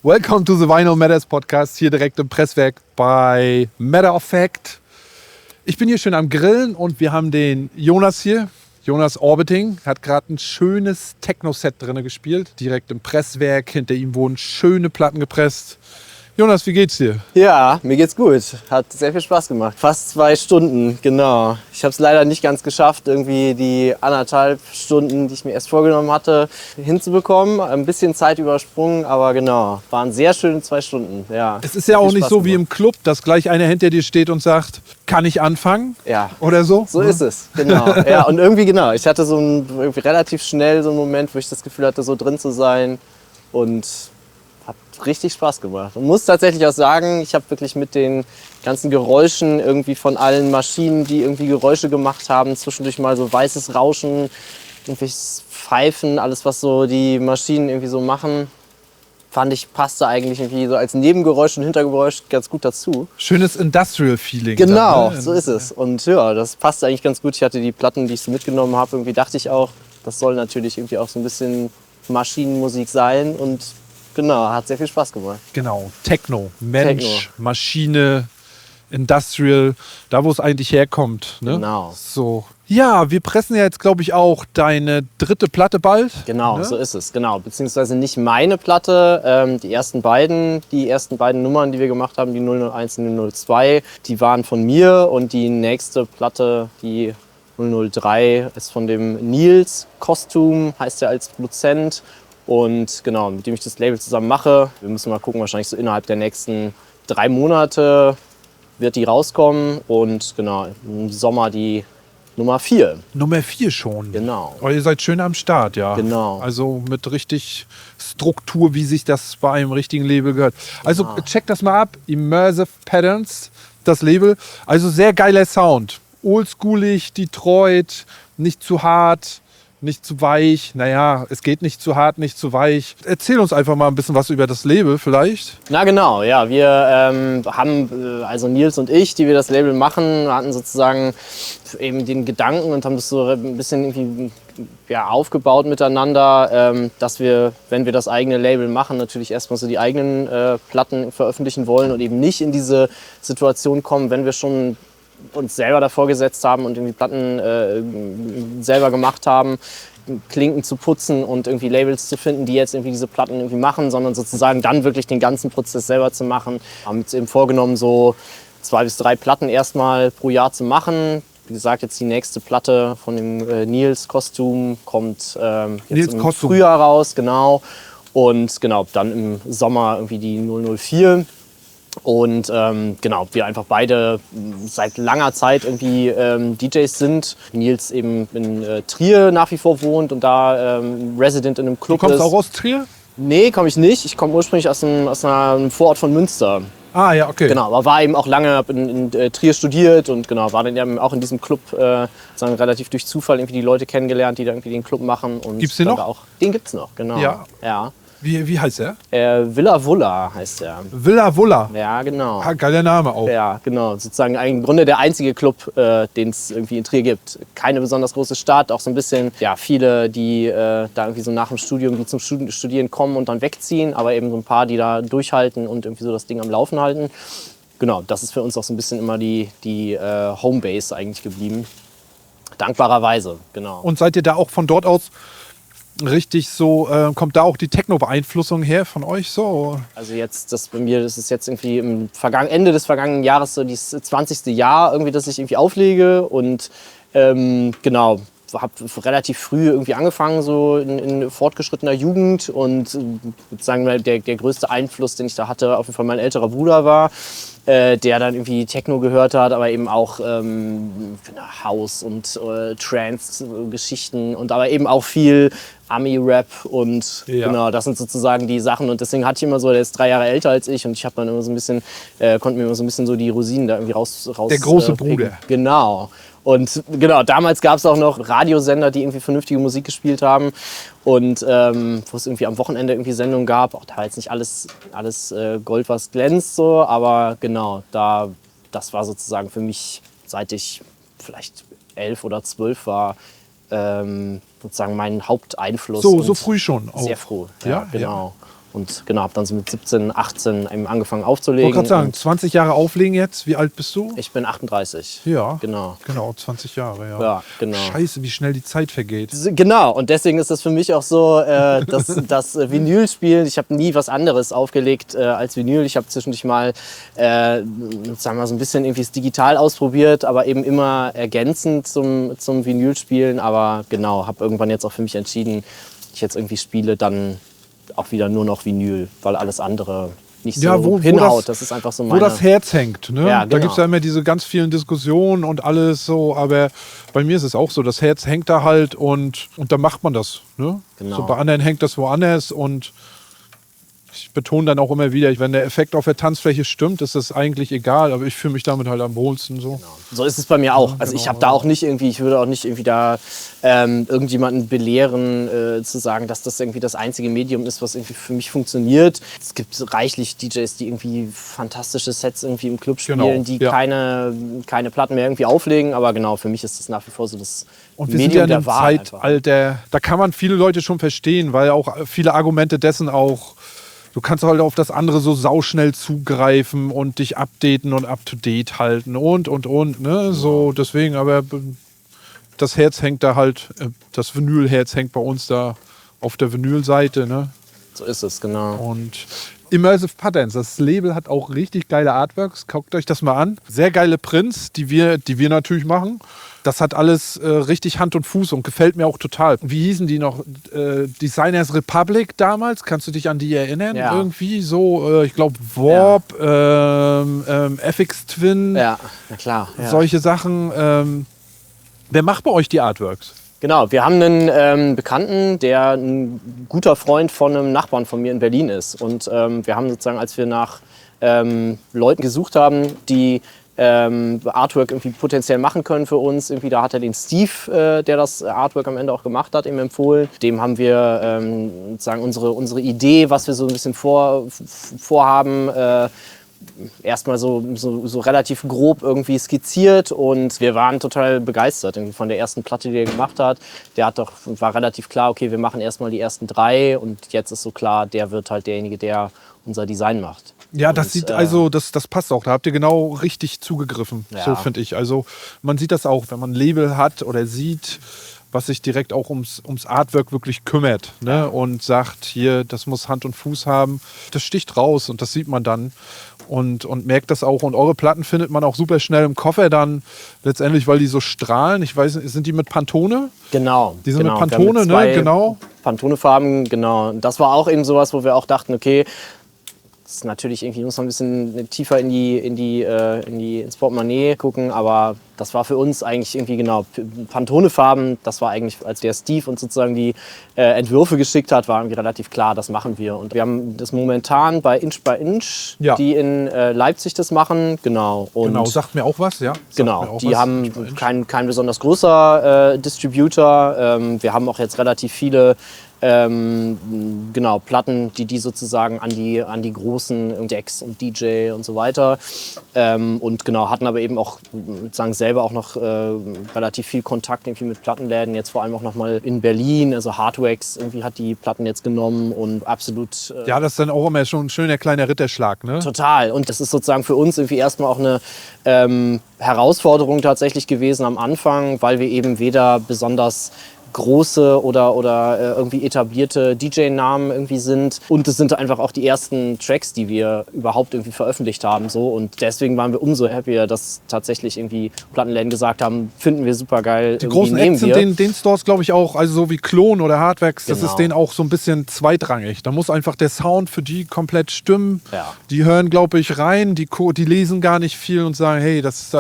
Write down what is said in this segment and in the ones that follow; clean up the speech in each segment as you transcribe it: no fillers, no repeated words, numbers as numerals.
Welcome to the Vinyl Matters Podcast, hier direkt im Presswerk bei Matter of Fact. Ich bin hier schön am Grillen und wir haben den Jonas hier. Jonas Orbiting hat gerade ein schönes Techno-Set drin gespielt, direkt im Presswerk. Hinter ihm wurden schöne Platten gepresst. Jonas, wie geht's dir? Ja, mir geht's gut. Hat sehr viel Spaß gemacht. Fast 2 Stunden, genau. Ich habe es leider nicht ganz geschafft, irgendwie die 1,5 Stunden, die ich mir erst vorgenommen hatte, hinzubekommen. Ein bisschen Zeit übersprungen, aber genau. Waren sehr schöne 2 Stunden, ja. Es ist ja auch nicht so wie im Club, dass gleich einer hinter dir steht und sagt, kann ich anfangen? Ja. Oder so? So ist es, genau. Ja, und irgendwie genau. Ich hatte irgendwie relativ schnell so einen Moment, wo ich das Gefühl hatte, so drin zu sein und hat richtig Spaß gemacht. Und muss tatsächlich auch sagen, ich habe wirklich mit den ganzen Geräuschen irgendwie von allen Maschinen, die irgendwie Geräusche gemacht haben, zwischendurch mal so weißes Rauschen, irgendwelches Pfeifen, alles was so die Maschinen irgendwie so machen, fand ich, passte eigentlich irgendwie so als Nebengeräusch und Hintergeräusch ganz gut dazu. Schönes Industrial-Feeling. Genau, dann, ne? so ist es. Und ja, das passte eigentlich ganz gut. Ich hatte die Platten, die ich so mitgenommen habe, irgendwie dachte ich auch, das soll natürlich irgendwie auch so ein bisschen Maschinenmusik sein und genau, hat sehr viel Spaß gemacht. Genau, Techno, Mensch, Maschine, Industrial, da wo es eigentlich herkommt. Ne? Genau. So. Ja, wir pressen ja jetzt, glaube ich, auch deine 3. Platte bald. Genau, ne? so ist es. Genau, beziehungsweise nicht meine Platte. Die ersten beiden Nummern, die wir gemacht haben, die 001 und die 02, die waren von mir. Und die nächste Platte, die 003, ist von dem Nils Kostum, heißt er als Produzent. Und genau, mit dem ich das Label zusammen mache. Wir müssen mal gucken, wahrscheinlich so innerhalb der nächsten 3 Monate wird die rauskommen. Und genau, im Sommer die Nummer 4. Nummer 4 schon. Genau. Aber ihr seid schön am Start, ja. Genau. Also mit richtig Struktur, wie sich das bei einem richtigen Label gehört. Also checkt das mal ab. Immersive Patterns, das Label. Also sehr geiler Sound. Oldschoolig, Detroit, nicht zu hart. Nicht zu weich, naja, es geht nicht zu hart, nicht zu weich. Erzähl uns einfach mal ein bisschen was über das Label vielleicht. Na genau, ja, wir haben, also Nils und ich, die wir das Label machen, hatten sozusagen eben den Gedanken und haben das so ein bisschen irgendwie aufgebaut miteinander, dass wir, wenn wir das eigene Label machen, natürlich erstmal so die eigenen Platten veröffentlichen wollen und eben nicht in diese Situation kommen, wenn wir schon uns selber davor gesetzt haben und irgendwie Platten selber gemacht haben, Klinken zu putzen und irgendwie Labels zu finden, die jetzt irgendwie diese Platten irgendwie machen, sondern sozusagen dann wirklich den ganzen Prozess selber zu machen. Haben uns eben vorgenommen, so 2 bis 3 Platten erstmal pro Jahr zu machen. Wie gesagt, jetzt die nächste Platte von dem Nils Kostum kommt jetzt im Frühjahr raus, genau. Und genau, dann im Sommer irgendwie die 004. Und genau, wir einfach beide seit langer Zeit irgendwie DJs sind. Nils eben in Trier nach wie vor wohnt und da Resident in einem Club ist. Du kommst auch aus Trier? Nee, komme ich nicht. Ich komme ursprünglich aus einem Vorort von Münster. Ah ja, okay. Genau, aber war eben auch lange, habe in Trier studiert und genau, war dann eben auch in diesem Club sagen relativ durch Zufall irgendwie die Leute kennengelernt, die da irgendwie den Club machen. Und gibt's den noch? Den gibt's noch, genau. Ja. Wie heißt er? Villa Vulla heißt er. Villa Vulla. Ja, genau. Ah, geiler Name auch. Ja, genau. Sozusagen im Grunde der einzige Club, den es irgendwie in Trier gibt. Keine besonders große Stadt, auch so ein bisschen, ja, viele, die da irgendwie so nach dem Studium die zum Studieren kommen und dann wegziehen, aber eben so ein paar, die da durchhalten und irgendwie so das Ding am Laufen halten. Genau, das ist für uns auch so ein bisschen immer die Homebase eigentlich geblieben. Dankbarerweise, genau. Und seid ihr da auch von dort aus richtig so, kommt da auch die Techno-Beeinflussung her von euch so? Also jetzt, bei mir, das ist jetzt irgendwie im Ende des vergangenen Jahres so das 20. Jahr irgendwie, dass ich irgendwie auflege und genau, habe relativ früh irgendwie angefangen, so in fortgeschrittener Jugend und sozusagen der größte Einfluss, den ich da hatte, auf jeden Fall mein älterer Bruder war, der dann irgendwie Techno gehört hat, aber eben auch House und Trance-Geschichten und aber eben auch viel Ami-Rap und genau, das sind sozusagen die Sachen und deswegen hatte ich immer so, der ist 3 Jahre älter als ich und ich habe dann immer so ein bisschen, konnte mir immer so ein bisschen so die Rosinen da irgendwie raus der große Bruder. Genau. Und genau, damals gab es auch noch Radiosender, die irgendwie vernünftige Musik gespielt haben und wo es irgendwie am Wochenende irgendwie Sendungen gab. Auch da war jetzt nicht alles Gold, was glänzt, so, aber genau, das war sozusagen für mich, seit ich vielleicht 11 oder 12 war, sozusagen mein Haupteinfluss. So früh schon? Auch. Sehr früh, ja, genau. Und genau, habe dann so mit 17, 18 eben angefangen Ich aufzulegen. wollte gerade sagen, Und 20 Jahre auflegen jetzt. Wie alt bist du? ich bin 38. Ja, Genau. genau, 20 Jahre, ja. Ja, genau. Scheiße, wie schnell die Zeit vergeht. Genau, und deswegen ist das für mich auch so, das Vinylspielen. Ich habe nie was anderes aufgelegt als Vinyl. Ich habe zwischendurch mal, sagen wir mal, so ein bisschen irgendwie das digital ausprobiert, aber eben immer ergänzend zum Vinylspielen. Aber genau, habe irgendwann jetzt auch für mich entschieden, ich jetzt irgendwie spiele, dann auch wieder nur noch Vinyl, weil alles andere nicht so Ja, wo hinhaut. Das ist einfach so meine... Wo das Herz hängt. Ne? Ja, Da genau. gibt es ja immer diese ganz vielen Diskussionen und alles so. Aber bei mir ist es auch so, das Herz hängt da halt und dann macht man das. Ne? Genau. So, bei anderen hängt das woanders und ich betone dann auch immer wieder, wenn der Effekt auf der Tanzfläche stimmt, ist das eigentlich egal, aber ich fühle mich damit halt am wohlsten so. So ist es bei mir auch. Also ich genau, habe da auch nicht irgendwie, ich würde auch nicht irgendwie da irgendjemanden belehren, zu sagen, dass das irgendwie das einzige Medium ist, was irgendwie für mich funktioniert. Es gibt reichlich DJs, die irgendwie fantastische Sets irgendwie im Club spielen, Genau, die ja. keine Platten mehr irgendwie auflegen. Aber genau, für mich ist das nach wie vor so das Und wir Medium sind ja in der einem Wahl. einfach. Zeitalter, da kann man viele Leute schon verstehen, weil auch viele Argumente dessen auch, du kannst halt auf das andere so sauschnell zugreifen und dich updaten und up-to-date halten und, ne? So, deswegen, aber das Herz hängt da halt, das Vinylherz hängt bei uns da auf der Vinylseite, ne? So ist es, genau. Und Immersive Patterns, das Label hat auch richtig geile Artworks. Guckt euch das mal an. Sehr geile Prints, die wir natürlich machen. Das hat alles richtig Hand und Fuß und gefällt mir auch total. Wie hießen die noch? Designers Republic damals? Kannst du dich an die erinnern? Ja. Irgendwie so, ich glaube Warp, FX Twin, Ja, na klar. Ja. solche Sachen. Wer macht bei euch die Artworks? Genau, wir haben einen Bekannten, der ein guter Freund von einem Nachbarn von mir in Berlin ist. Und wir haben sozusagen, als wir nach Leuten gesucht haben, die Artwork irgendwie potenziell machen können für uns, irgendwie, da hat er den Steve, der das Artwork am Ende auch gemacht hat, ihm empfohlen. Dem haben wir sozusagen unsere Idee, was wir so ein bisschen vorhaben, erstmal so relativ grob irgendwie skizziert und wir waren total begeistert irgendwie von der ersten Platte, die er gemacht hat. War relativ klar, okay, wir machen erstmal die ersten 3 und jetzt ist so klar, der wird halt derjenige, der unser Design macht. Ja, das Und, sieht also, das passt auch. Da habt ihr genau richtig zugegriffen, Ja. so finde ich. Also man sieht das auch, wenn man ein Label hat oder sieht, was sich direkt auch ums Artwork wirklich kümmert, ne? Und sagt, hier, das muss Hand und Fuß haben. Das sticht raus und das sieht man dann und merkt das auch. Und eure Platten findet man auch super schnell im Koffer dann letztendlich, weil die so strahlen. Ich weiß nicht, sind die mit Pantone? Genau. Die sind genau. mit Pantone, Wir haben ne? zwei Genau. Pantone-Farben, genau. Und das war auch eben sowas, wo wir auch dachten, okay, das ist natürlich irgendwie, muss man ein bisschen tiefer ins Portemonnaie gucken, aber das war für uns eigentlich irgendwie genau Pantone-Farben. Das war eigentlich, als der Steve uns sozusagen die Entwürfe geschickt hat, war irgendwie relativ klar, das machen wir. Und wir haben das momentan bei Inch by Inch, Ja. die in Leipzig das machen, genau. Und Genau, sagt mir auch was, ja. Sagt mir genau, auch die was. haben kein besonders großer Distributor. Wir haben auch jetzt relativ viele Platten, die sozusagen an die großen Decks und DJ und so weiter und genau, hatten aber eben auch sozusagen selber auch noch relativ viel Kontakt irgendwie mit Plattenläden, jetzt vor allem auch noch mal in Berlin, also Hardwax irgendwie hat die Platten jetzt genommen und absolut Ja, das ist dann auch immer schon ein schöner kleiner Ritterschlag, ne? total. Und das ist sozusagen für uns irgendwie erstmal auch eine Herausforderung tatsächlich gewesen am Anfang, weil wir eben weder besonders große oder irgendwie etablierte DJ-Namen irgendwie sind. Und es sind einfach auch die ersten Tracks, die wir überhaupt irgendwie veröffentlicht haben. So. Und deswegen waren wir umso happier, dass tatsächlich irgendwie Plattenläden gesagt haben, finden wir super geil. Die großen Acts sind den Stores, glaube ich, auch, also so wie Klon oder Hardwax, das Genau. ist denen auch so ein bisschen zweitrangig. Da muss einfach der Sound für die komplett stimmen. Ja. Die hören, glaube ich, rein, die lesen gar nicht viel und sagen, hey, das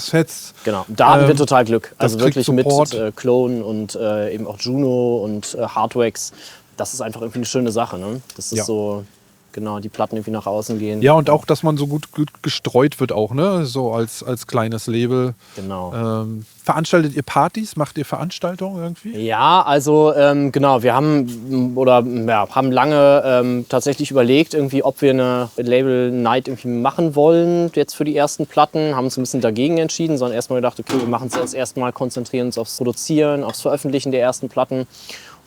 fetzt. Genau, da hatten wir total Glück. Also kriegt wirklich mit Support. Clone und eben auch Juno und Hardwax. Das ist einfach irgendwie eine schöne Sache. Ne? Das ist Ja. so, genau, die Platten irgendwie nach außen gehen. Ja, und auch, dass man so gut gestreut wird auch, ne? So als kleines Label. Genau. Veranstaltet ihr Partys? Macht ihr Veranstaltungen irgendwie? Ja, also genau, wir haben haben lange tatsächlich überlegt, irgendwie, ob wir eine Label Night irgendwie machen wollen jetzt für die ersten Platten, haben uns ein bisschen dagegen entschieden, sondern erstmal gedacht, okay, wir machen es erstmal, konzentrieren uns aufs Produzieren, aufs Veröffentlichen der ersten Platten.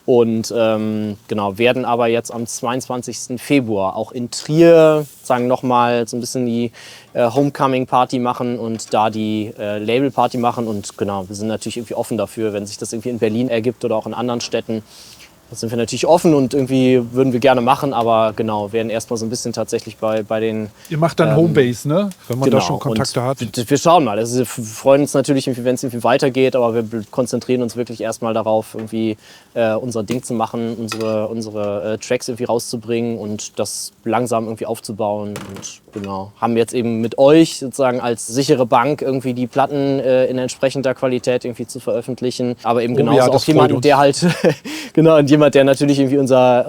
Und genau, werden aber jetzt am 22. Februar auch in Trier sagen nochmal so ein bisschen die Homecoming-Party machen und da die Label-Party machen. Und genau, wir sind natürlich irgendwie offen dafür, wenn sich das irgendwie in Berlin ergibt oder auch in anderen Städten. Da sind wir natürlich offen und irgendwie würden wir gerne machen, aber genau, werden erstmal so ein bisschen tatsächlich bei den... Ihr macht dann Homebase, ne? Wenn man genau, da schon Kontakte hat. Wir schauen mal. Also wir freuen uns natürlich, wenn es irgendwie weitergeht, aber wir konzentrieren uns wirklich erstmal darauf, irgendwie unser Ding zu machen, unsere Tracks irgendwie rauszubringen und das langsam irgendwie aufzubauen. Und genau, haben jetzt eben mit euch sozusagen als sichere Bank irgendwie die Platten in entsprechender Qualität irgendwie zu veröffentlichen. Aber eben genauso ja, auch jemanden, der halt genau, und jemand, der natürlich irgendwie unser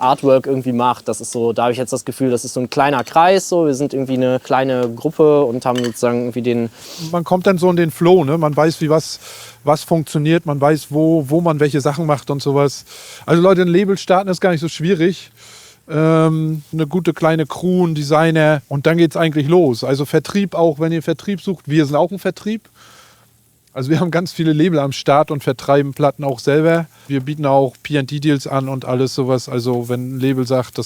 Artwork irgendwie macht. Das ist so, da habe ich jetzt das Gefühl, das ist so ein kleiner Kreis. So. Wir sind irgendwie eine kleine Gruppe und haben sozusagen irgendwie den... Man kommt dann so in den Flow, ne? Man weiß, wie was funktioniert, man weiß, wo man welche Sachen macht und sowas. Also Leute, ein Label starten ist gar nicht so schwierig. Eine gute kleine Crew, ein Designer und dann geht es eigentlich los. Also Vertrieb auch, wenn ihr Vertrieb sucht. Wir sind auch ein Vertrieb. Also wir haben ganz viele Label am Start und vertreiben Platten auch selber. Wir bieten auch P&D-Deals an und alles sowas. Also wenn ein Label sagt, wir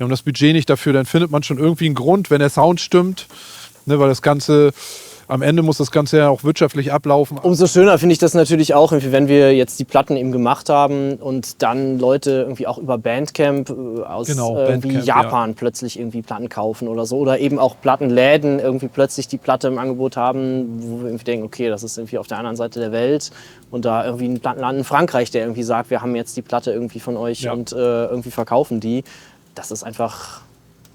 haben das Budget nicht dafür, dann findet man schon irgendwie einen Grund, wenn der Sound stimmt. Ne, weil am Ende muss das Ganze ja auch wirtschaftlich ablaufen. Umso schöner finde ich das natürlich auch, wenn wir jetzt die Platten eben gemacht haben und dann Leute irgendwie auch über Bandcamp aus irgendwie Japan plötzlich irgendwie Platten kaufen oder so. Oder eben auch Plattenläden irgendwie plötzlich die Platte im Angebot haben, wo wir irgendwie denken, okay, das ist irgendwie auf der anderen Seite der Welt. Und da irgendwie ein Plattenladen in Frankreich, der irgendwie sagt, wir haben jetzt die Platte irgendwie von euch und irgendwie verkaufen die. Das ist einfach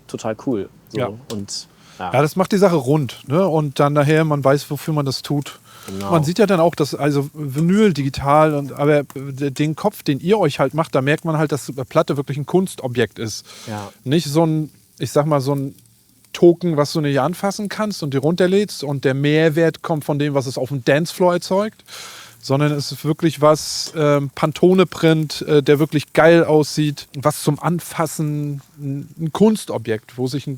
total cool. So. Ja. Und ja, das macht die Sache rund. Ne? Und dann nachher, man weiß, wofür man das tut. Genau. Man sieht ja dann auch, dass also Vinyl, digital, aber den Kopf, den ihr euch halt macht, da merkt man halt, dass Platte wirklich ein Kunstobjekt ist. Ja. Nicht so ein, ich sag mal, so ein Token, was du nicht anfassen kannst und dir runterlädst und der Mehrwert kommt von dem, was es auf dem Dancefloor erzeugt. Sondern es ist wirklich was, Pantone-Print, der wirklich geil aussieht, was zum Anfassen, ein Kunstobjekt, wo sich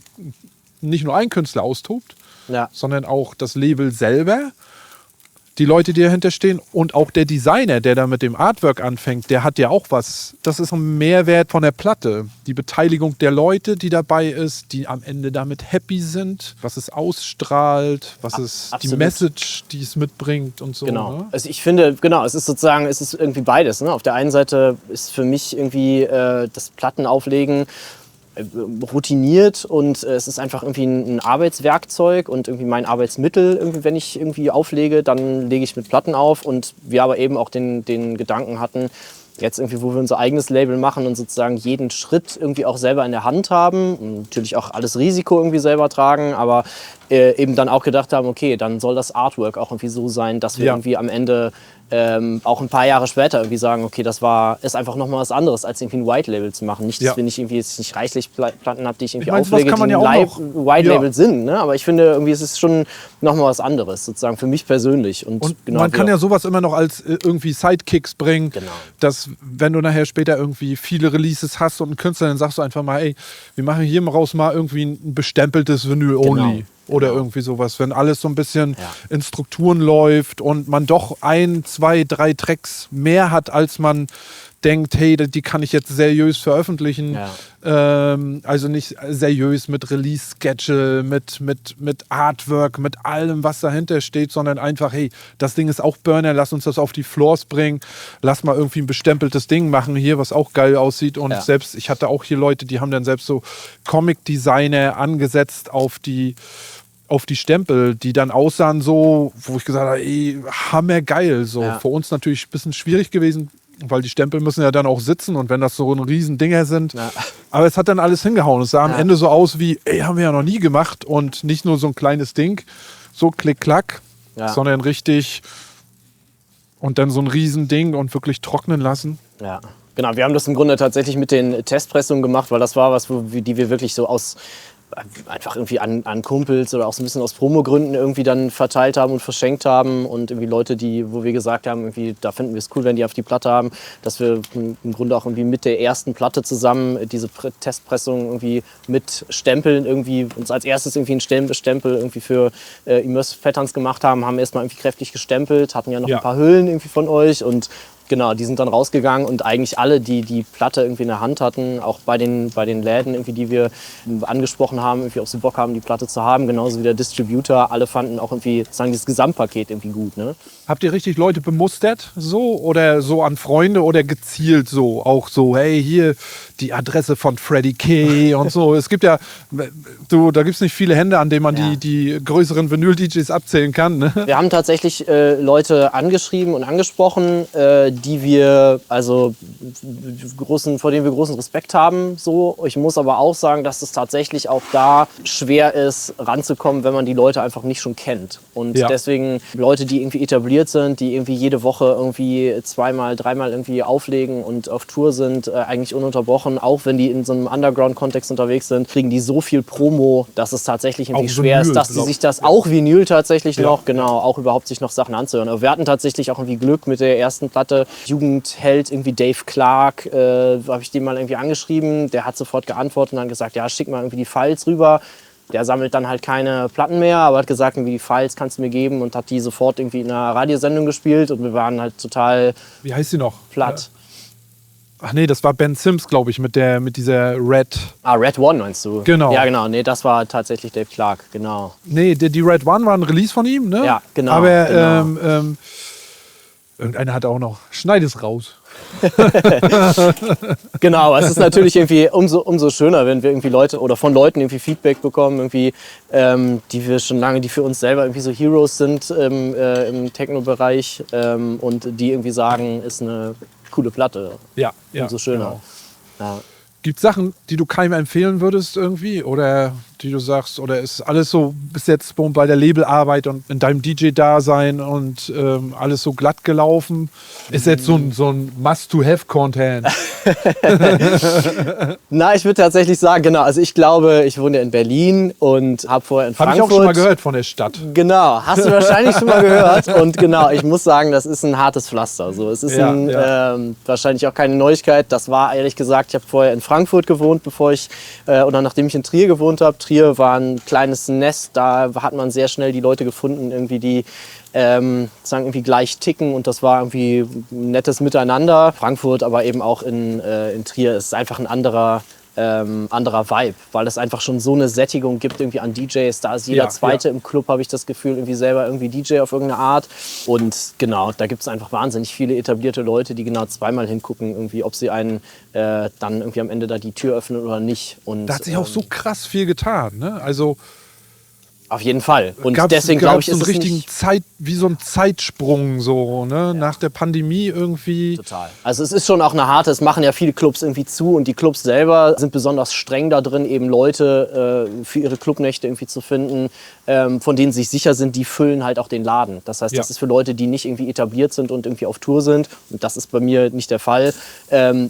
nicht nur ein Künstler austobt, sondern auch das Label selber, die Leute, die dahinter stehen und auch der Designer, der da mit dem Artwork anfängt, der hat ja auch was. Das ist ein Mehrwert von der Platte. Die Beteiligung der Leute, die dabei ist, die am Ende damit happy sind, was es ausstrahlt, was es die Message, die es mitbringt und so. Genau. Ne? Also ich finde, genau, es ist sozusagen, es ist irgendwie beides. Ne? Auf der einen Seite ist für mich irgendwie das Plattenauflegen routiniert und es ist einfach irgendwie ein Arbeitswerkzeug und irgendwie mein Arbeitsmittel. Irgendwie, wenn ich irgendwie auflege, dann lege ich mit Platten auf und wir aber eben auch den Gedanken hatten, jetzt irgendwie, wo wir unser eigenes Label machen und sozusagen jeden Schritt irgendwie auch selber in der Hand haben und natürlich auch alles Risiko irgendwie selber tragen, aber eben dann auch gedacht haben, okay, dann soll das Artwork auch irgendwie so sein, dass wir irgendwie am Ende auch ein paar Jahre später irgendwie sagen, okay, ist einfach nochmal was anderes, als irgendwie ein White-Label zu machen. Nicht, dass wir nicht irgendwie jetzt nicht reichlich Platten habe, die ich irgendwie auflege, die ein White-Label sind. Ne? Aber ich finde, irgendwie ist es schon nochmal was anderes, sozusagen für mich persönlich. Und genau, man kann ja sowas immer noch als irgendwie Sidekicks bringen, dass wenn du nachher später irgendwie viele Releases hast und einen Künstler, dann sagst du einfach mal, ey, wir machen hier raus mal irgendwie ein bestempeltes Vinyl-Only. Oder irgendwie sowas, wenn alles so ein bisschen in Strukturen läuft und man doch 1, 2, 3 Tracks mehr hat, als man denkt, hey, die kann ich jetzt seriös veröffentlichen. Also nicht seriös mit Release-Schedule, mit Artwork, mit allem, was dahinter steht, sondern einfach, hey, das Ding ist auch Burner, lass uns das auf die Floors bringen, lass mal irgendwie ein bestempeltes Ding machen hier, was auch geil aussieht. Und selbst, ich hatte auch hier Leute, die haben dann selbst so Comic-Designer angesetzt auf die Stempel, die dann aussahen so, wo ich gesagt habe, ey, hammergeil. So. Für uns natürlich ein bisschen schwierig gewesen, weil die Stempel müssen ja dann auch sitzen und wenn das so ein riesen Dinger sind. Aber es hat dann alles hingehauen. Es sah am Ende so aus wie, ey, haben wir ja noch nie gemacht und nicht nur so ein kleines Ding, so klick-klack, sondern richtig und dann so ein riesen Ding und wirklich trocknen lassen. Ja. Genau, wir haben das im Grunde tatsächlich mit den Testpressungen gemacht, weil das war was, die wir wirklich so einfach irgendwie an Kumpels oder auch so ein bisschen aus Promogründen irgendwie dann verteilt haben und verschenkt haben und irgendwie Leute, wo wir gesagt haben, irgendwie, da finden wir es cool, wenn die auf die Platte haben, dass wir im Grunde auch irgendwie mit der ersten Platte zusammen diese Testpressung irgendwie mit Stempeln irgendwie uns als erstes irgendwie einen Stempel irgendwie für Immersive Patterns gemacht haben erstmal irgendwie kräftig gestempelt, hatten ja noch ein paar Hüllen irgendwie von euch und Genau, die sind dann rausgegangen und eigentlich alle, die die Platte irgendwie in der Hand hatten, auch bei den Läden, irgendwie, die wir angesprochen haben, irgendwie, ob sie Bock haben, die Platte zu haben, genauso wie der Distributor, alle fanden auch irgendwie, sagen, dieses Gesamtpaket irgendwie gut. Ne? Habt ihr richtig Leute bemustert so oder so an Freunde oder gezielt so? Auch so, hey, hier die Adresse von Freddie K. und so. Es gibt ja, da gibt es nicht viele Hände, an denen man die größeren Vinyl-DJs abzählen kann. Ne? Wir haben tatsächlich Leute angeschrieben und angesprochen, die wir, also vor denen wir großen Respekt haben. So. Ich muss aber auch sagen, dass es tatsächlich auch da schwer ist, ranzukommen, wenn man die Leute einfach nicht schon kennt. Und deswegen Leute, die irgendwie etabliert sind, die irgendwie jede Woche irgendwie zweimal, dreimal irgendwie auflegen und auf Tour sind, eigentlich ununterbrochen, auch wenn die in so einem Underground-Kontext unterwegs sind, kriegen die so viel Promo, dass es tatsächlich irgendwie schwer ist, dass sie sich das auch Vinyl tatsächlich noch, genau, auch überhaupt sich noch Sachen anzuhören. Aber wir hatten tatsächlich auch irgendwie Glück mit der ersten Platte. Jugendheld, irgendwie Dave Clark, habe ich den mal irgendwie angeschrieben. Der hat sofort geantwortet und dann gesagt, ja, schick mal irgendwie die Files rüber. Der sammelt dann halt keine Platten mehr, aber hat gesagt, irgendwie die Files kannst du mir geben und hat die sofort irgendwie in einer Radiosendung gespielt und wir waren halt total Wie heißt sie noch? Platt. Ach nee, das war Ben Sims, glaube ich, mit dieser Red. Ah, Red One meinst du? Genau. Ja, genau. Nee, das war tatsächlich Dave Clark, genau. Nee, die Red One war ein Release von ihm, ne? Ja, genau. Aber genau. Irgendeiner hat auch noch, schneid es raus. Genau, es ist natürlich irgendwie umso schöner, wenn wir irgendwie Leute oder von Leuten irgendwie Feedback bekommen, irgendwie, die wir schon lange, die für uns selber irgendwie so Heroes sind im Techno-Bereich und die irgendwie sagen, ist eine coole Platte. Ja, umso schöner. Genau. Ja. Gibt es Sachen, die du keinem empfehlen würdest irgendwie? Oder die du sagst, oder ist alles so bis jetzt bei der Labelarbeit und in deinem DJ-Dasein und alles so glatt gelaufen? Ist jetzt so ein Must-to-have-Content? Na, ich würde tatsächlich sagen, genau, also ich glaube, ich wohne in Berlin und habe vorher in Frankfurt... Habe ich auch schon mal gehört von der Stadt. Genau, hast du wahrscheinlich schon mal gehört. Und genau, ich muss sagen, das ist ein hartes Pflaster. Also, es ist wahrscheinlich auch keine Neuigkeit. Das war ehrlich gesagt, ich habe vorher in Frankfurt gewohnt, nachdem ich in Trier gewohnt habe. Trier war ein kleines Nest, da hat man sehr schnell die Leute gefunden, irgendwie die irgendwie gleich ticken und das war irgendwie ein nettes Miteinander. Frankfurt, aber eben auch in Trier ist einfach ein anderer Vibe, weil es einfach schon so eine Sättigung gibt irgendwie an DJs. Da ist jeder Zweite im Club, habe ich das Gefühl, irgendwie selber irgendwie DJ auf irgendeine Art. Und genau, da gibt es einfach wahnsinnig viele etablierte Leute, die genau zweimal hingucken, irgendwie, ob sie einen dann irgendwie am Ende da die Tür öffnen oder nicht. Und, da hat sich auch so krass viel getan, ne? Also auf jeden Fall. Und deswegen glaube ich, ist so einen richtigen wie so ein Zeitsprung so, ne? Ja. Nach der Pandemie irgendwie. Total. Also es ist schon auch eine harte, es machen ja viele Clubs irgendwie zu und die Clubs selber sind besonders streng da drin, eben Leute für ihre Clubnächte irgendwie zu finden, von denen sie sich sicher sind, die füllen halt auch den Laden. Das heißt, das ist für Leute, die nicht irgendwie etabliert sind und irgendwie auf Tour sind, und das ist bei mir nicht der Fall,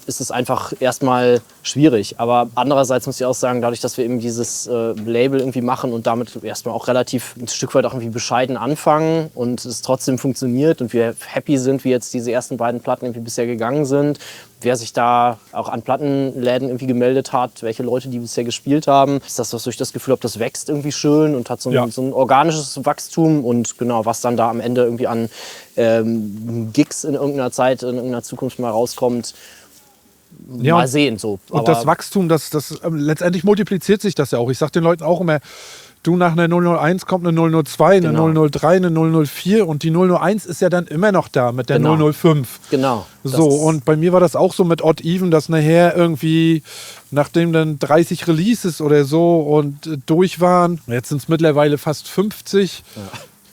ist es einfach erstmal schwierig. Aber andererseits muss ich auch sagen, dadurch, dass wir eben dieses Label irgendwie machen und damit erstmal auch relativ ein Stück weit auch irgendwie bescheiden anfangen und es trotzdem funktioniert und wir happy sind, wie jetzt diese ersten beiden Platten irgendwie bisher gegangen sind. Wer sich da auch an Plattenläden irgendwie gemeldet hat, welche Leute die bisher gespielt haben, ist das, was ich das Gefühl habe, das wächst irgendwie schön und hat so ein organisches Wachstum und genau, was dann da am Ende irgendwie an Gigs in irgendeiner Zeit, in irgendeiner Zukunft mal rauskommt, mal sehen. So. Und das Wachstum, das letztendlich multipliziert sich das ja auch. Ich sage den Leuten auch immer, du, nach einer 001 kommt eine 002, eine 003, eine 004 und die 001 ist ja dann immer noch da mit der 005. Genau. So, und bei mir war das auch so mit Odd Even, dass nachher irgendwie, nachdem dann 30 Releases oder so und durch waren, jetzt sind es mittlerweile fast 50,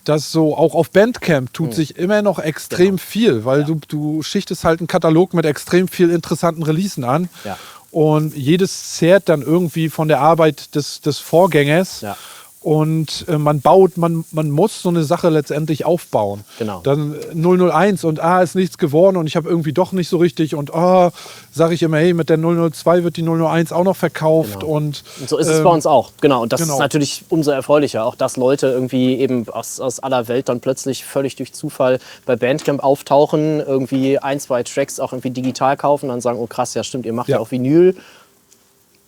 dass so auch auf Bandcamp tut sich immer noch extrem viel, weil du schichtest halt einen Katalog mit extrem viel interessanten Releasen an. Ja. Und jedes zehrt dann irgendwie von der Arbeit des Vorgängers. Ja. Und man muss so eine Sache letztendlich aufbauen. Genau. Dann 001 und ist nichts geworden und ich habe irgendwie doch nicht so richtig und sage ich immer, hey, mit der 002 wird die 001 auch noch verkauft. Genau. Und so ist es bei uns auch. Genau. Und das ist natürlich umso erfreulicher, auch dass Leute irgendwie eben aus aller Welt dann plötzlich völlig durch Zufall bei Bandcamp auftauchen, irgendwie 1, 2 Tracks auch irgendwie digital kaufen und dann sagen, oh krass, ja stimmt, ihr macht ja auch Vinyl.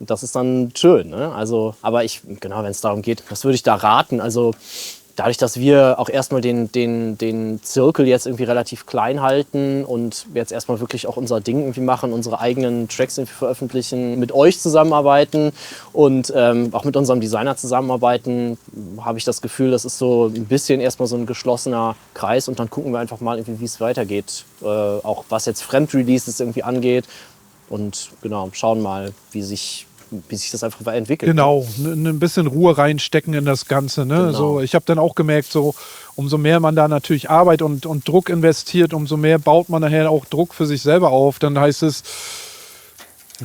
Das ist dann schön, ne? Also, aber wenn es darum geht, was würde ich da raten? Also dadurch, dass wir auch erstmal den Zirkel jetzt irgendwie relativ klein halten und jetzt erstmal wirklich auch unser Ding irgendwie machen, unsere eigenen Tracks irgendwie veröffentlichen, mit euch zusammenarbeiten und auch mit unserem Designer zusammenarbeiten, habe ich das Gefühl, das ist so ein bisschen erstmal so ein geschlossener Kreis und dann gucken wir einfach mal irgendwie, wie es weitergeht, auch was jetzt Fremdreleases irgendwie angeht und genau, schauen mal, wie sich das einfach entwickelt. Genau, ein bisschen Ruhe reinstecken in das Ganze. Ne? Genau. So, ich habe dann auch gemerkt, so, umso mehr man da natürlich Arbeit und Druck investiert, umso mehr baut man nachher auch Druck für sich selber auf. Dann heißt es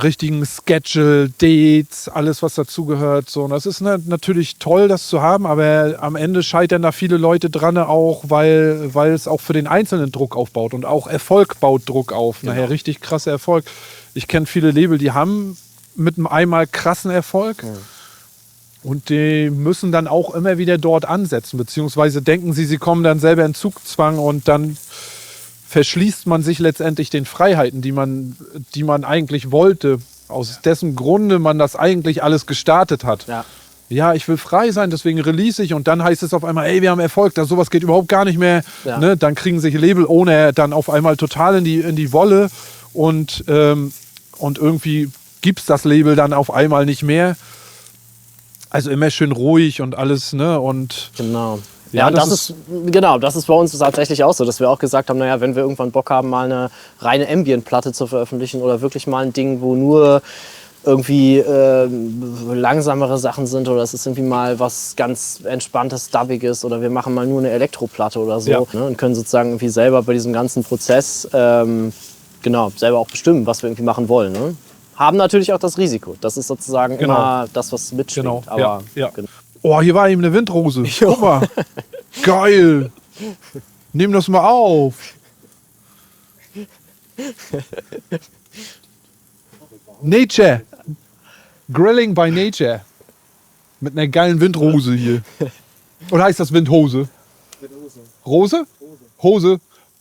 richtigen Schedule, Dates, alles was dazugehört. So. Und das ist natürlich toll, das zu haben, aber am Ende scheitern da viele Leute dran auch, weil es auch für den Einzelnen Druck aufbaut und auch Erfolg baut Druck auf. Genau. Nachher richtig krasser Erfolg. Ich kenne viele Label, die haben mit einem einmal krassen Erfolg. Und die müssen dann auch immer wieder dort ansetzen, beziehungsweise denken sie kommen dann selber in Zugzwang und dann verschließt man sich letztendlich den Freiheiten, die man eigentlich wollte, aus dessen Grunde man das eigentlich alles gestartet hat. Ja, ich will frei sein, deswegen release ich und dann heißt es auf einmal, ey, wir haben Erfolg, sowas geht überhaupt gar nicht mehr. Ja. Ne? Dann kriegen sich Label ohne dann auf einmal total in die Wolle und irgendwie gibt es das Label dann auf einmal nicht mehr. Also immer schön ruhig und alles, ne? Und genau. Ja, das ist bei uns tatsächlich auch so, dass wir auch gesagt haben, naja, wenn wir irgendwann Bock haben, mal eine reine Ambient-Platte zu veröffentlichen oder wirklich mal ein Ding, wo nur irgendwie langsamere Sachen sind oder es ist irgendwie mal was ganz entspanntes, dubbiges oder wir machen mal nur eine Elektroplatte oder so, ne? Und können sozusagen irgendwie selber bei diesem ganzen Prozess selber auch bestimmen, was wir irgendwie machen wollen, ne? Haben natürlich auch das Risiko. Das ist sozusagen immer das, was mitschwingt. Genau. Aber, Genau. Oh, hier war eben eine Windrose. Guck mal. Geil. Nimm das mal auf. Nature. Grilling by Nature. Mit einer geilen Windrose hier. Oder heißt das Windhose? Windhose. Rose? Hose.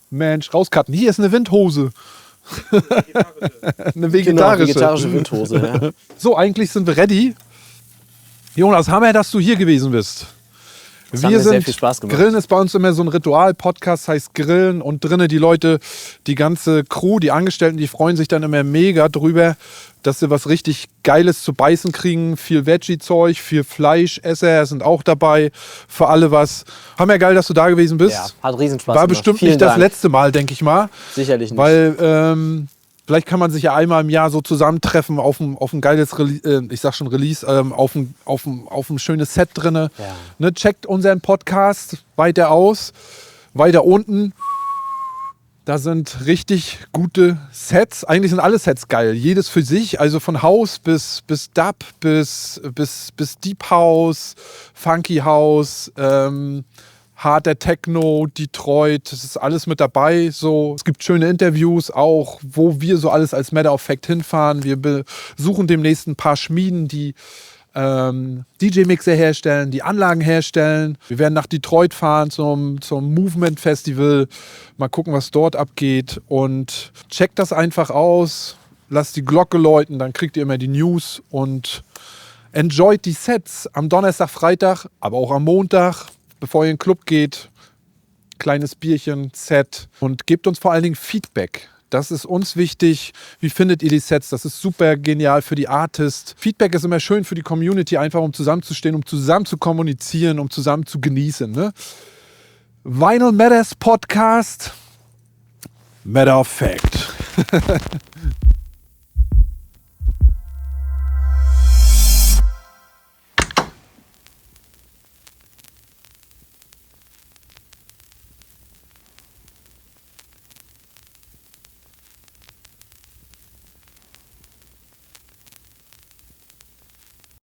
Mensch, rauscutten. Hier ist eine Windhose. Eine vegetarische Windhose. Ja. So, eigentlich sind wir ready. Jonas, Hammer, dass du hier gewesen bist. Das hat mir sehr viel Spaß gemacht. Grillen ist bei uns immer so ein Ritual. Podcast heißt Grillen und drinnen die Leute, die ganze Crew, die Angestellten, die freuen sich dann immer mega drüber, dass sie was richtig Geiles zu beißen kriegen. Viel Veggie-Zeug, viel Fleischesser sind auch dabei. Für alle was. Hammer geil, dass du da gewesen bist. Ja, hat riesen Spaß War gemacht. bestimmt Vielen nicht das Dank. letzte Mal, denke ich mal. Sicherlich nicht. Weil vielleicht kann man sich ja einmal im Jahr so zusammentreffen auf ein geiles Release, auf ein schönes Set drinne. Ja. Ne, checkt unseren Podcast weiter aus. Weiter unten. Da sind richtig gute Sets. Eigentlich sind alle Sets geil. Jedes für sich. Also von House bis Dub, bis Deep House, Funky House, harter Techno, Detroit, das ist alles mit dabei. So. Es gibt schöne Interviews auch, wo wir so alles als Matter of Fact hinfahren. Wir besuchen demnächst ein paar Schmieden, die DJ-Mixer herstellen, die Anlagen herstellen. Wir werden nach Detroit fahren zum Movement Festival. Mal gucken, was dort abgeht. Und checkt das einfach aus. Lasst die Glocke läuten, dann kriegt ihr immer die News. Und enjoyt die Sets am Donnerstag, Freitag, aber auch am Montag, bevor ihr in den Club geht. Kleines Bierchen, Set. Und gebt uns vor allen Dingen Feedback. Das ist uns wichtig. Wie findet ihr die Sets? Das ist super genial für die Artists. Feedback ist immer schön für die Community, einfach um zusammenzustehen, um zusammen zu kommunizieren, um zusammen zu genießen. Ne? Vinyl Matters Podcast. Matter of Fact.